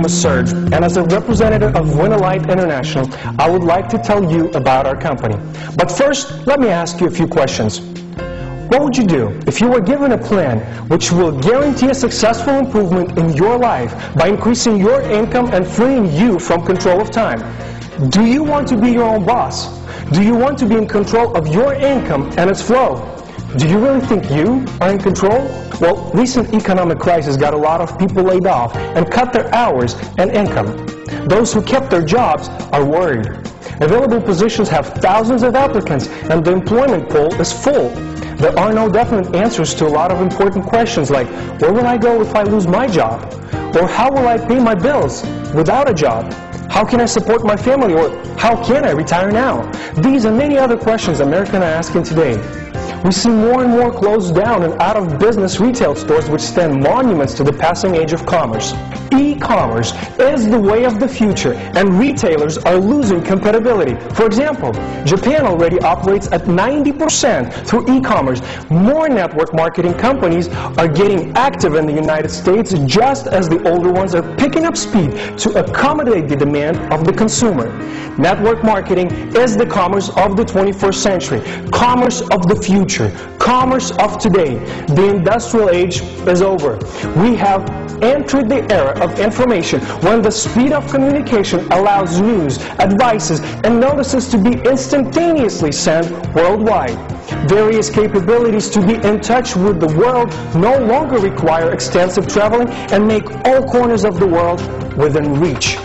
boom has surged, and as a representative of Winalite International, I would like to tell you about our company. But first, let me ask you a few questions. What would you do if you were given a plan which will guarantee a successful improvement in your life by increasing your income and freeing you from control of time? Do you want to be your own boss? Do you want to be in control of your income and its flow? Do you really think you are in control? Well, recent economic crisis got a lot of people laid off and cut their hours and income. Those who kept their jobs are worried. Available positions have thousands of applicants and the employment pool is full. There are no definite answers to a lot of important questions like, where will I go if I lose my job? Or how will I pay my bills without a job? How can I support my family? Or how can I retire now? These and many other questions Americans are asking today. We see more and more closed down and out-of-business retail stores which stand monuments to the passing age of commerce. E-commerce is the way of the future, and retailers are losing compatibility. For example, Japan already operates at 90% through e-commerce. More network marketing companies are getting active in the United States just as the older ones are picking up speed to accommodate the demand of the consumer. Network marketing is the commerce of the 21st century, commerce of the future, commerce of today. The industrial age is over. We have entered the era of information when the speed of communication allows news, advices, and notices to be instantaneously sent worldwide. Various capabilities to be in touch with the world no longer require extensive traveling and make all corners of the world within reach.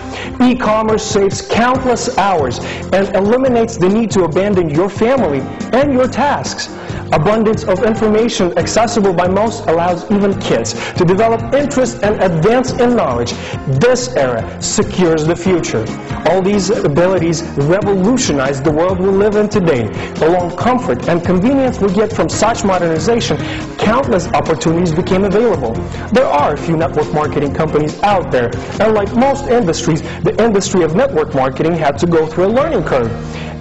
E-commerce saves countless hours and eliminates the need to abandon your family and your tasks. Abundance of information accessible by most allows even kids to develop interest and advance in knowledge. This era secures the future. All these abilities revolutionize the world we live in today. Along comfort and convenience we get from such modernization, countless opportunities became available. There are a few network marketing companies out there, and like most industries, the industry of network marketing had to go through a learning curve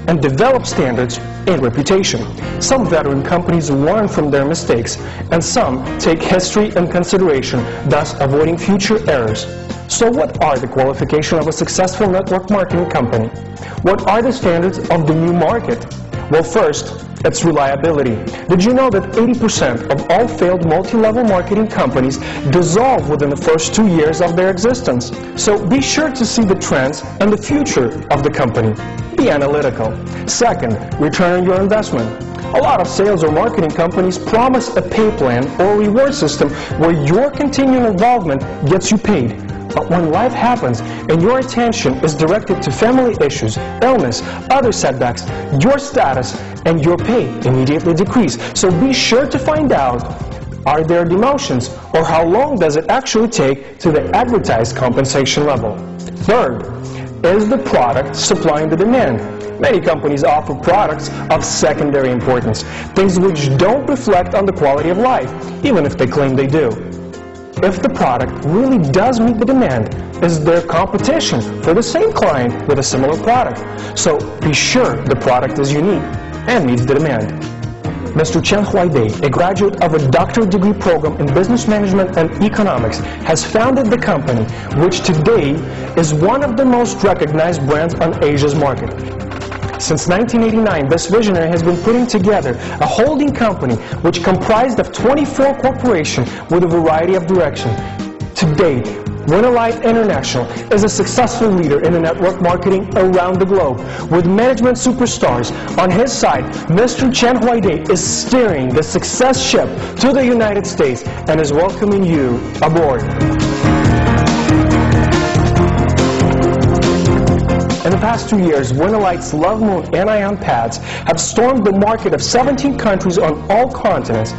and develop standards and reputation. Some veteran companies learn from their mistakes, and some take history in consideration, thus avoiding future errors. So what are the qualifications of a successful network marketing company? What are the standards of the new market? Well, first, it's reliability. Did you know that 80% of all failed multi-level marketing companies dissolve within the first 2 years of their existence? So be sure to see the trends and the future of the company. Be analytical. Second, return on your investment. A lot of sales or marketing companies promise a pay plan or reward system where your continuing involvement gets you paid. But when life happens and your attention is directed to family issues, illness, other setbacks, your status and your pay immediately decrease. So be sure to find out, are there demotions or how long does it actually take to the advertised compensation level? Third, is the product supplying the demand? Many companies offer products of secondary importance, things which don't reflect on the quality of life, even if they claim they do. If the product really does meet the demand, is there competition for the same client with a similar product? So be sure the product is unique and meets the demand. Mr. Chen Huaidei, a graduate of a doctorate degree program in business management and economics, has founded the company, which today is one of the most recognized brands on Asia's market. Since 1989, this visionary has been putting together a holding company which comprised of 24 corporations with a variety of direction. Today, Winalite International is a successful leader in the network marketing around the globe. With management superstars on his side, Mr. Chen Huaidei is steering the success ship to the United States and is welcoming you aboard. In the past 2 years, Winalite's Love Moon anion pads have stormed the market of 17 countries on all continents.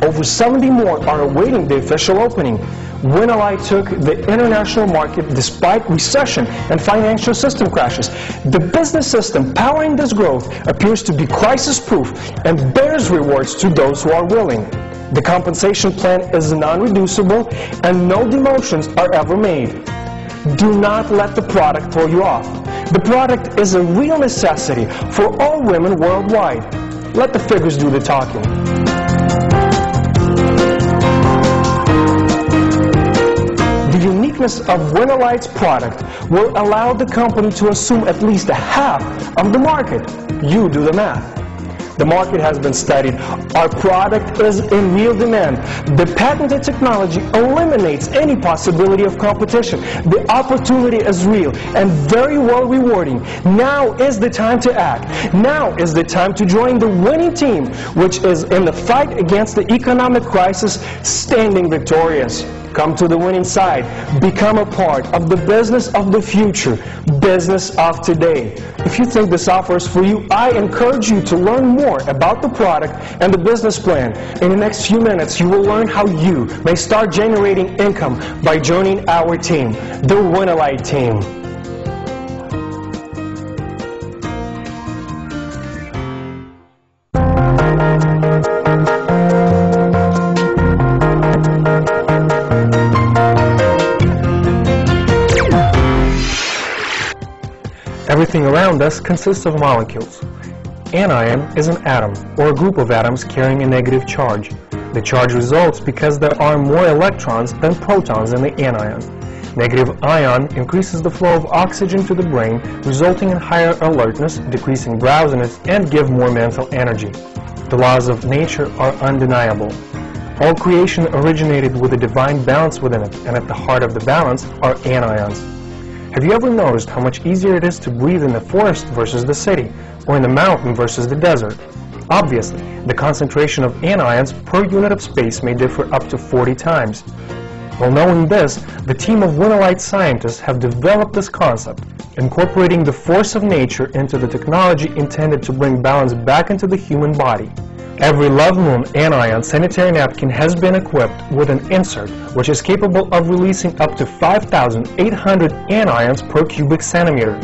Over 70 more are awaiting the official opening. Winalite took the international market despite recession and financial system crashes. The business system powering this growth appears to be crisis-proof and bears rewards to those who are willing. The compensation plan is non-reducible and no demotions are ever made. Do not let the product throw you off. The product is a real necessity for all women worldwide. Let the figures do the talking. The unique uniqueness of Winalite's product will allow the company to assume at least a half of the market. You do the math. The market has been studied. Our product is in real demand. The patented technology eliminates any possibility of competition. The opportunity is real and very well rewarding. Now is the time to act. Now is the time to join the winning team, which is in the fight against the economic crisis, standing victorious. Come to the winning side. Become a part of the business of the future, business of today. If you think this offer is for you, I encourage you to learn more about the product and the business plan. In the next few minutes, you will learn how you may start generating income by joining our team, the Winalite team. Everything around us consists of molecules. Anion is an atom, or a group of atoms carrying a negative charge. The charge results because there are more electrons than protons in the anion. Negative ion increases the flow of oxygen to the brain, resulting in higher alertness, decreasing drowsiness, and give more mental energy. The laws of nature are undeniable. All creation originated with a divine balance within it, and at the heart of the balance are anions. Have you ever noticed how much easier it is to breathe in the forest versus the city, or in the mountain versus the desert? Obviously, the concentration of anions per unit of space may differ up to 40 times. Well, knowing this, the team of Winalite scientists have developed this concept, incorporating the force of nature into the technology intended to bring balance back into the human body. Every Love Moon anion sanitary napkin has been equipped with an insert which is capable of releasing up to 5,800 anions per cubic centimeter.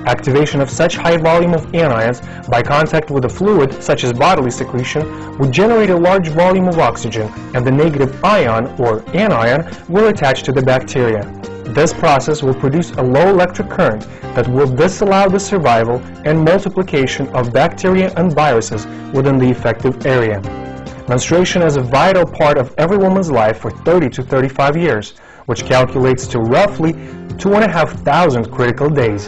Activation of such high volume of anions by contact with a fluid, such as bodily secretion, would generate a large volume of oxygen, and the negative ion, or anion, will attach to the bacteria. This process will produce a low electric current that will disallow the survival and multiplication of bacteria and viruses within the effective area. Menstruation is a vital part of every woman's life for 30 to 35 years, which calculates to roughly 2,500 critical days.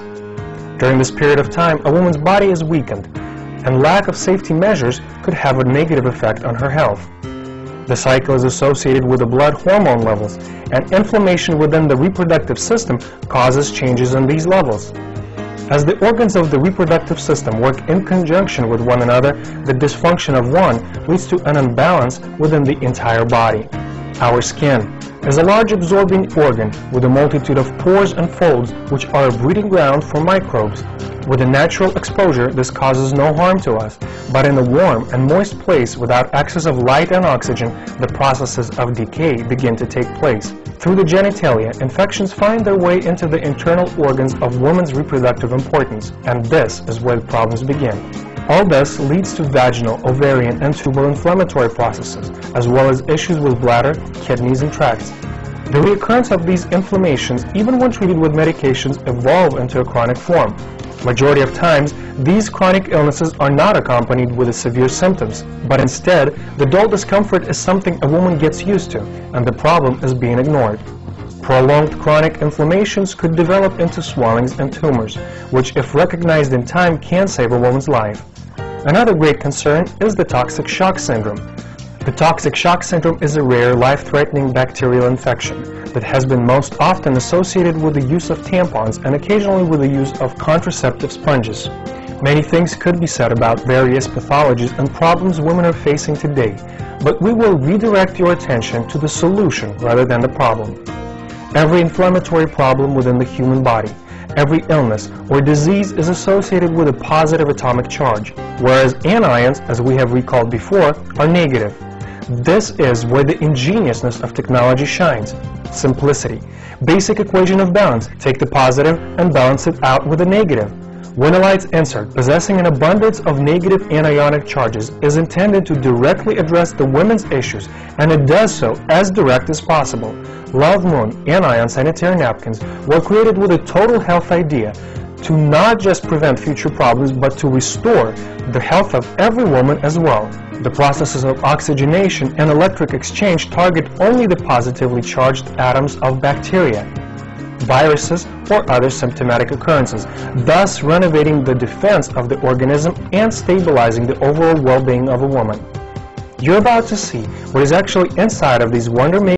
During this period of time, a woman's body is weakened, and lack of safety measures could have a negative effect on her health. The cycle is associated with the blood hormone levels, and inflammation within the reproductive system causes changes in these levels. As the organs of the reproductive system work in conjunction with one another, the dysfunction of one leads to an imbalance within the entire body. Our skin is a large absorbing organ with a multitude of pores and folds which are a breeding ground for microbes. With a natural exposure, this causes no harm to us, but in a warm and moist place without excess of light and oxygen, the processes of decay begin to take place. Through the genitalia, infections find their way into the internal organs of women's reproductive importance, and this is where the problems begin. All this leads to vaginal, ovarian, and tubal inflammatory processes, as well as issues with bladder, kidneys, and tracts. The reoccurrence of these inflammations, even when treated with medications, evolve into a chronic form. Majority of times, these chronic illnesses are not accompanied with severe symptoms, but instead, the dull discomfort is something a woman gets used to, and the problem is being ignored. Prolonged chronic inflammations could develop into swellings and tumors, which, if recognized in time, can save a woman's life. Another great concern is the toxic shock syndrome. The toxic shock syndrome is a rare, life-threatening bacterial infection that has been most often associated with the use of tampons and occasionally with the use of contraceptive sponges. Many things could be said about various pathologies and problems women are facing today, but we will redirect your attention to the solution rather than the problem. Every inflammatory problem within the human body, every illness or disease is associated with a positive atomic charge, whereas anions, as we have recalled before, are negative. This is where the ingeniousness of technology shines. Simplicity. Basic equation of balance. Take the positive and balance it out with the negative. Winalite's insert, possessing an abundance of negative anionic charges, is intended to directly address the women's issues, and it does so as direct as possible. Love Moon anion sanitary napkins were created with a total health idea, to not just prevent future problems, but to restore the health of every woman as well. The processes of oxygenation and electric exchange target only the positively charged atoms of bacteria. viruses, or other symptomatic occurrences, thus renovating the defense of the organism and stabilizing the overall well-being of a woman. You're about to see what is actually inside of these wonder-making